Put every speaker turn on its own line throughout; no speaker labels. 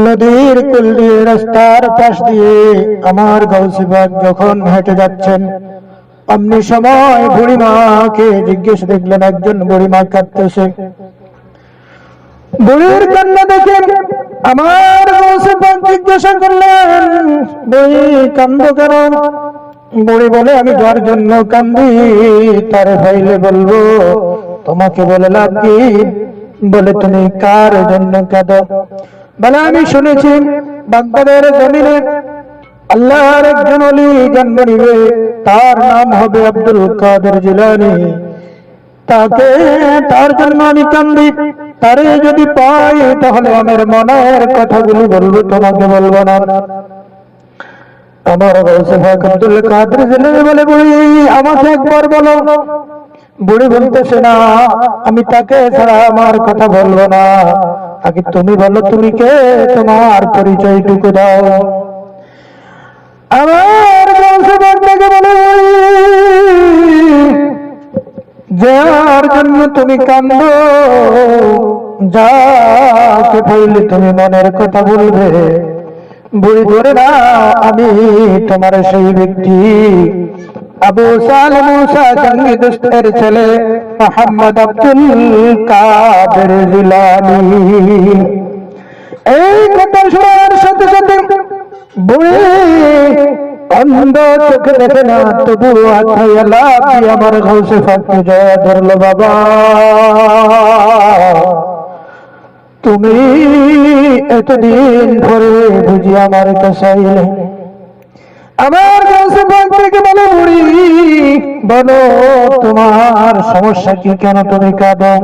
নদীর কুল দিয়ে রাস্তার পাশ দিয়ে আমার গাউসে পাক যখন হেঁটে যাচ্ছেন, অমনি সময় বুড়িমাকে জিজ্ঞেস দেখলেন, একজন বুড়িমা কাঁদতেছে। বুড়ির কান্না দেখে আমার গাউসে পাক জিজ্ঞাসা করলেন, বুড়ি কান্দো কেন? বুড়ি বলে, আমি যার জন্য কান্দি তারে ভাইলে বলবো, তোমাকে বলে লাভ কি? বলে, তুমি কার জন্য কাঁদো? বলে, আমি শুনেছি বাগদাদের জমিনে আল্লাহর একজন ওলি জন্ম নিবে, তার নাম হবে আব্দুল কাদের জিলানী। তার জন্য আমি কান্দি। তারে যদি পাই তাহলে আমার মনের কথাগুলি বলবো, তোমাকে বলবো না। আমার গাউসে পাক আব্দুল কাদের জিলানী বলে, বুড়ি আমাকে একবার বলো। বুড়ি বলতেছে, না, আমি তাকে ছাড়া আমার কথা বলবো না। আগে তুমি বলো, তুমি কে? তোমার পরিচয়টুকু দাও। আমার গাউসে পাক তাকে বলে, যার জন্য তুমি কান্দো, যাকে পাইলে তুমি মনের কথা বলবে, বুড়ি ধরে না, আমি তোমার সেই ব্যক্তি আবু সালেহ মুসা জঙ্গি দোস্তের ছেলে মোহাম্মদ আব্দুল কাদের জিলানী। এই কথা শোনার সাথে সাথে বুড়ি অন্ধ চোখে দেখে না, তবু আমার গাউসে পাককে জয় ধরলো। বাবা, তুমি এতদিন পরে বুঝি আমার কাছে আইলে। আমার গাউসে পাক থেকে বলো, বুড়ি বলো তোমার সমস্যা কি, কেন তুমি কাঁদো?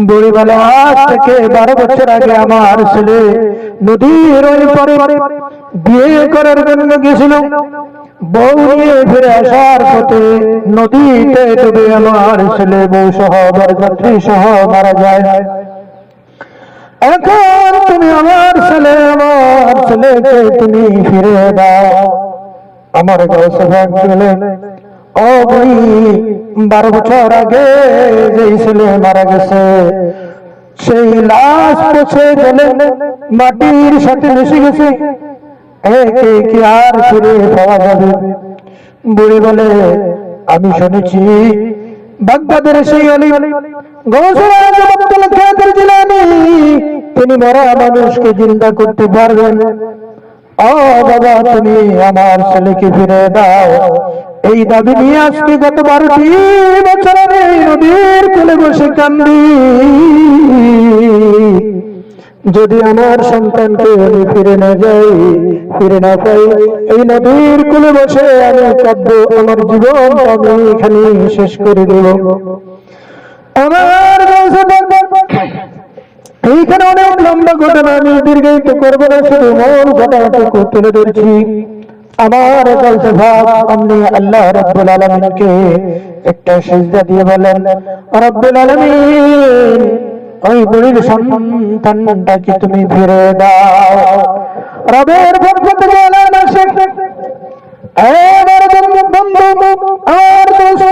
বুড়ি বলে, আজ থেকে 12 বছর আগে আমার ছেলে নদীর ওই পারে বিয়ে করার জন্য গেছিল। বউ নিয়ে ফিরে আসার পথে নদীতে ডুবে আমার ছেলে বউ সহ বরযাত্রী সহ মারা যায়। এখন তুমি আমার ছেলেকে তুমি ফিরে দাও। আমার গাউসে পাক বলেন, ও বুড়ি, 12 বছর আগে যেই ছেলে মারা গেছে, সেই লাশ পচে গেলে মাটির সাথে মিশে গেছে, একে কি আর ফিরে পাওয়া যাবে? বুড়ি বলে, আমি শুনেছি বাগদাদের সেই ওলি গাউসে আব্দুল কাদের জিলানী, তিনি মরা মানুষকে জিন্দা করতে পারবেন। ও বাবা, তুমি আমার ছেলেকে ফিরে দাও। এই দাবি নিয়ে আজকে গত 12টি বছর আগে নদীর কোলে বসে কান্দি। যদি আমার সন্তানকে আমি ফিরে না যাই, ফিরে না পাই, এই নদীর কোলে বসে আমি কাঁদবো, আমার জীবন আমি এখানে শেষ করে দেব। আমার এইখানে অনেক লম্বা ঘটনা, আমি দীর্ঘায়িত করবো না, শুধু মূল ঘটনাটুকু তুলে ধরছি। আমার গাউসে পাক আপনি আল্লাহ রাব্বুল আলামিনকে একটা সিজদা দিয়ে বলেন, রব্বুল আলামিন, ওই বুড়ির সন্তানটাকে তুমি ফিরে দাও। রবের পক্ষ থেকে এলান আসে, আমার বন্ধু, আমার দোস্ত,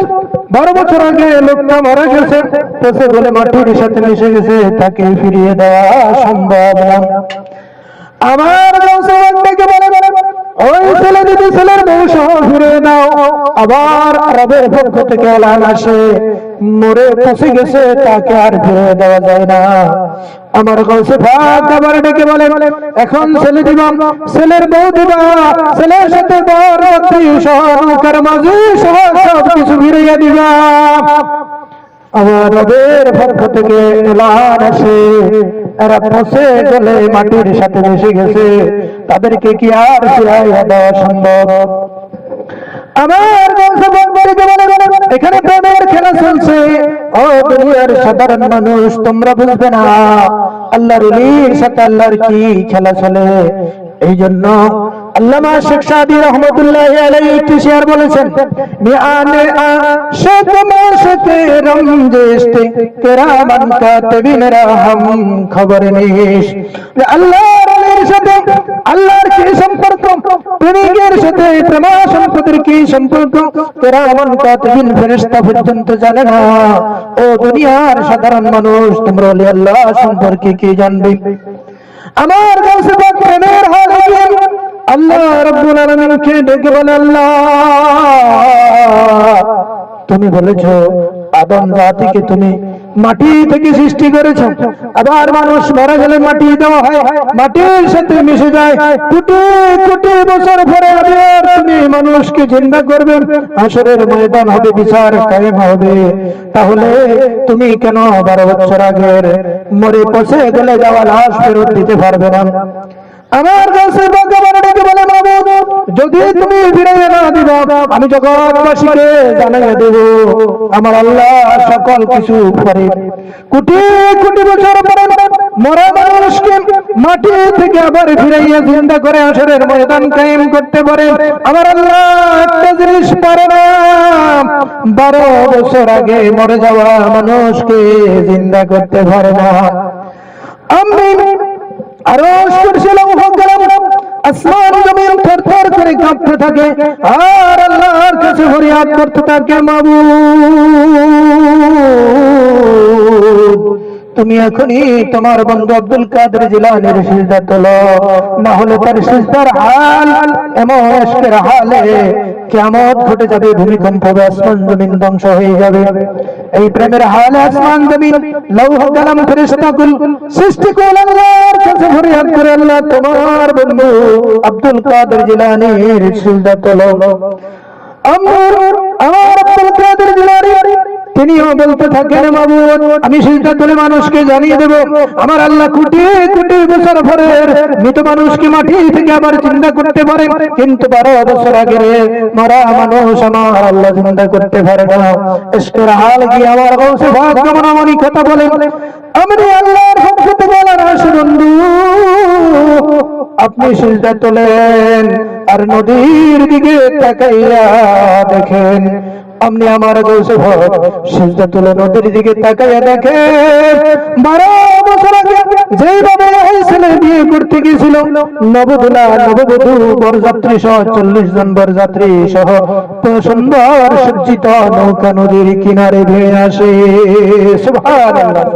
12 বছর আগে লোকটা মারা গেছে, পচে গেলে মাটির সাথে মিশে গেছে, তাকে ফিরিয়ে দেওয়া সম্ভব না। আমার গাউসে পাক থেকে বলে, ওই ছেলে যদি ছেলের বউ সহ ফিরে দাও। আবার রবের পক্ষ থেকে এলান আসে, মরে পচে গেছে, তাকে আর ফিরে দেওয়া যায় না। আমার গাউসে পাক আবার ডেকে বলে, এখন ছেলে দিবা, ছেলের বউ দিবা, ছেলের সাথে বরযাত্রী সহ নৌকার মাঝি সহ সব কিছু ফিরিয়ে দিবা। আমার রবের পক্ষ থেকে এলান আসে, এরা পচে গেলে মাটির সাথে মিশে গেছে, তাদেরকে কি আর ফিরাইয়া দেওয়া সম্ভব? আমার এখানে প্রেমের খেলা চলছে। ও দুনিয়ার সাধারণ মানুষ, তোমরা বুঝবে না আল্লাহর ওলির সাথে আল্লাহর কি খেলা চলে। এই জন্য আল্লামা শেখ সাদি রহমতুল্লাহি আলাইহি একটি শেয়ার বলেছেন, মিআনে আশিক মাশকে রমজেস্তে কিরামান কাতিবিন রাহম খবর নিশ। আল্লাহর ওলির সাথে আল্লাহর কি সম্পর্ক, প্রেমিকের সাথে প্রেমা সম্পর্কের কি সম্পর্ক, কিরামান কাতিবিন ফেরেশতা পর্যন্ত জানে না। ও দুনিয়ার সাধারণ মানুষ, তোমরা ওলি আল্লাহ সম্পর্কে কি জানবে? আমার কাছে প্রেমের হাল আল্লাহ রাব্বুল আলামিনকে ডেকে বলে, আল্লাহ তুমি বলেছো আদম জাতিকে তুমি মাটি থেকে সৃষ্টি করেছো, আবার মানুষ মারা গেলে মাটি দেওয়া হয়, মাটির সাথে মিশে যায়, কোটি কোটি বছর পরে আবার তুমি মানুষকে জিন্দা করবে, হাসরের ময়দান হবে, বিচার কায়েম হবে, তাহলে তুমি কেন 12 বছর আগের মরে পচে গেলে যাওয়া লাশ ফেরত দিতে পারবে না? আমার কাছে ডেকে বলে, মাবুদ যদি তুমি ফিরিয়ে না দিবা আমি জগৎবাসীকে জানিয়ে দেব আমার আল্লাহ সকল কিছু করে। কোটি কোটি বছর পরে মরা মানুষকে মাটি থেকে আবার ফিরাইয়া জিন্দা করে হাসরের ময়দান কায়েম করতে পারে আমার আল্লাহ। একটা জিনিস পারে না, 12 বছর আগে মরে যাওয়া মানুষকে জিন্দা করতে পারে না। আমি আরশ কুরসি লৌহ কলম আসমান জমিন থরথর করে কাঁপতে থাকে আর আল্লাহর কাছে ফরিয়াদ করতে থাকে, মাবুদ তুমি এখনই তোমার বন্ধু আব্দুল কাদের জিলানীর সিজদা তোলো, না হলে তার সিজদার হাল এমন আজকের হালে কিয়ামত ঘটে যাবে, ভূমিকম্প হবে, আসমান জমিন ধ্বংস হয়ে যাবে। এই প্রেমের হালে আসমান জমিন লৌহ কলম ফেরেশতাকুল সৃষ্টিকুল আল্লাহর কাছে ফরিয়াদ করে, আল্লাহ তোমার বন্ধু আব্দুল কাদের জিলানীর সিজদা তোলো। আমার আব্দুল কাদের জিলানী তিনিও বলতে থাকেন, মাবুদ আমি সিজদা তুলে মানুষকে জানিয়ে দেব আমার আল্লাহ কোটি কোটি বছর পরের মৃত মানুষকে মাটি থেকে আবার জিন্দা করতে পারে, কিন্তু 12 বছর আগের মরা মানুষ আমার আল্লাহ জিন্দা করতে পারে না। ইশকের হাল কি আমার গৌসে পাক মনামনি কথা বলেন, আমি আল্লাহর পক্ষ থেকে বলার আসে বন্ধু আপনি সিজদা তোলেন আর নদীর দিকে তাকাইয়া দেখেন, আপনি আমার গৌসে ভক্ত সিজদা তুলে নদীর দিকে তাকাইয়া দেখেন 12 বছর আগে যেইভাবে এই ছেলে বিয়ে করতে গিয়েছিল নবদুলা নববধূ বরযাত্রী সহ 40 জন বরযাত্রী সহ সুন্দর সজ্জিত নৌকা নদীর কিনারে ভেসে আসে। সুবহানাল্লাহ।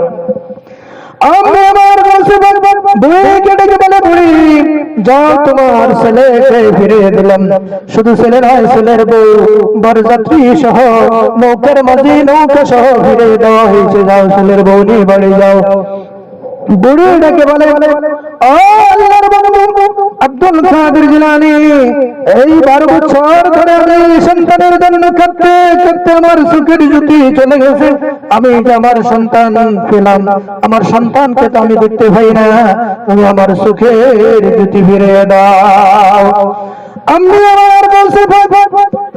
আমি আমার কাছে বুড়িকে ডেকে বলে, বুড়ি যাও তোমার ছেলেকে ফিরিয়ে দিলাম, শুধু ছেলে নয় ছেলের বউ বরযাত্রী সহ নৌকার মাঝে নৌকা সহ ফিরিয়ে দেওয়া হয়েছে, যাও ছেলের বউ নিয়ে বাড়ি যাও। বুড়ি ডেকে বলে, আল্লাহর বন্ধু আব্দুল কাদের জিলানী এই 12 বছর ধরে আমি সন্তানের জন্য কাঁদতে কাঁদতে আমার সুখের জ্যোতি চলে গেছে, আমি যে আমার সন্তান পেলাম, আমার সন্তানকে তো আমি দেখতে পাই না, তুমি আমার সুখের জ্যোতি ফিরিয়ে দাও। আমি আমার কাছে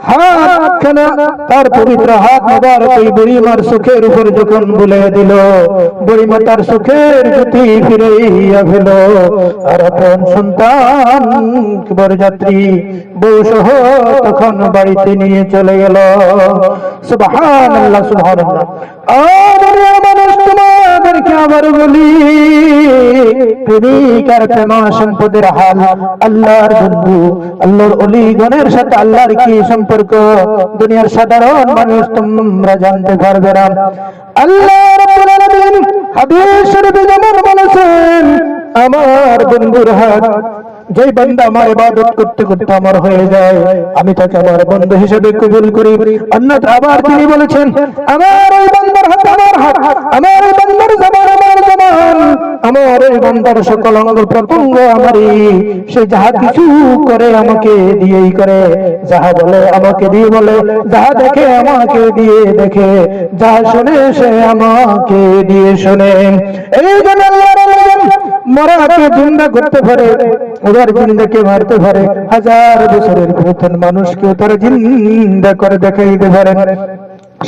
হাতখানা তার পবিত্র হাত মোবারক এই বুড়িমার সুখের উপর যখন বুলে দিল, বুড়িমা তার সুখের জ্যোতি ফিরাইয়া ফেল আর আপন সন্তান বরযাত্রী বউ সহ তখন বাড়িতে নিয়ে চলে গেল। সুবহানাল্লাহ সুবহানাল্লাহ। মানুষ তোমাদেরকে আবার বলি, প্রেমিক আর প্রেমা সম্পদের হাল, আল্লাহর বন্ধু আল্লাহর ওলিগণের সাথে আল্লাহর কি সম্পর্ক দুনিয়ার সাধারণ মানুষ তোমরা জানতে পারবে না। আল্লাহ রাব্বুল আলামিন হাদিস শরীফে যেমন বলেছেন, আমার বন্ধুর হাত যেই বান্দা আমার ইবাদত করতে করতে আমার হয়ে যায় আমি তাকে আমার বন্ধু হিসেবে কবুল করি। অন্যথা আবার তিনি বলেছেন, আমার এই বান্দার হাত আমার হাত, আমার এই বান্দার জবান আমার জবান, আমার এই বান্দার সকল অঙ্গ প্রত্যঙ্গ আমারই, সে যাহা কিছু করে আমাকে দিয়েই করে, যাহা বলে আমাকে দিয়ে বলে, যাহা দেখে আমাকে দিয়ে দেখে, যাহা শুনে সে আমাকে দিয়ে শুনে। এই জন্য আল্লাহর মরাকে জিন্দা করতে পারে, ওদের জিন্দাকে মারতে পারে, 1000 বছরের পুরাতন মানুষকে তারা জিন্দা করে দেখাইতে পারেন।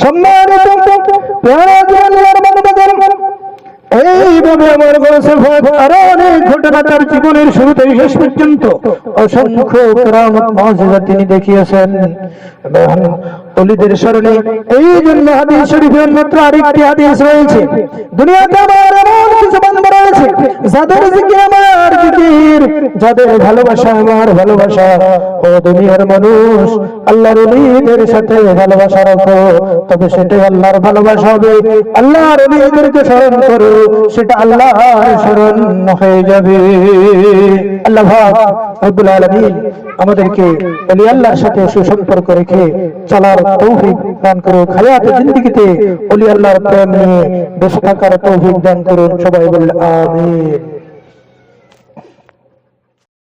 সম্মানিত আল্লাহর বান্দাগণ, এইভাবে আমার কাছে আরো অনেক ঘটনা তার জীবনের শুরু থেকে শেষ পর্যন্ত অসংখ্য কেরামত মুজিজা তিনি দেখিয়েছেন ওলিদের স্মরণে। এই জন্য হাদিস শরীফে অন্যত্র আরেকটি হাদিস রয়েছে, দুনিয়াতে আমার এমন কিছু বান্দা আছে, যাদের জিকির আমার জিকির, যাদের ভালোবাসা আমার ভালোবাসা। ও দুনিয়ার মানুষ, আল্লাহর ওলিদের সাথে ভালোবাসা রাখো, তবে সেটা আল্লাহর ভালোবাসা হবে। আল্লাহর ওলিদেরকে স্মরণ করো, সেটা আল্লাহর স্মরণ হয়ে যাবে। আল্লাহ পাক রব্বুল আলামিন আমাদেরকে ওলি আল্লাহর সাথে সুসম্পর্ক রেখে চলার তৌফিক দান করুন। হায়াতে জিন্দেগিতে ওলি আল্লাহর প্রেম নিয়ে বেঁচে থাকার তৌফিক দান করুন। সবাই বলে আমিন।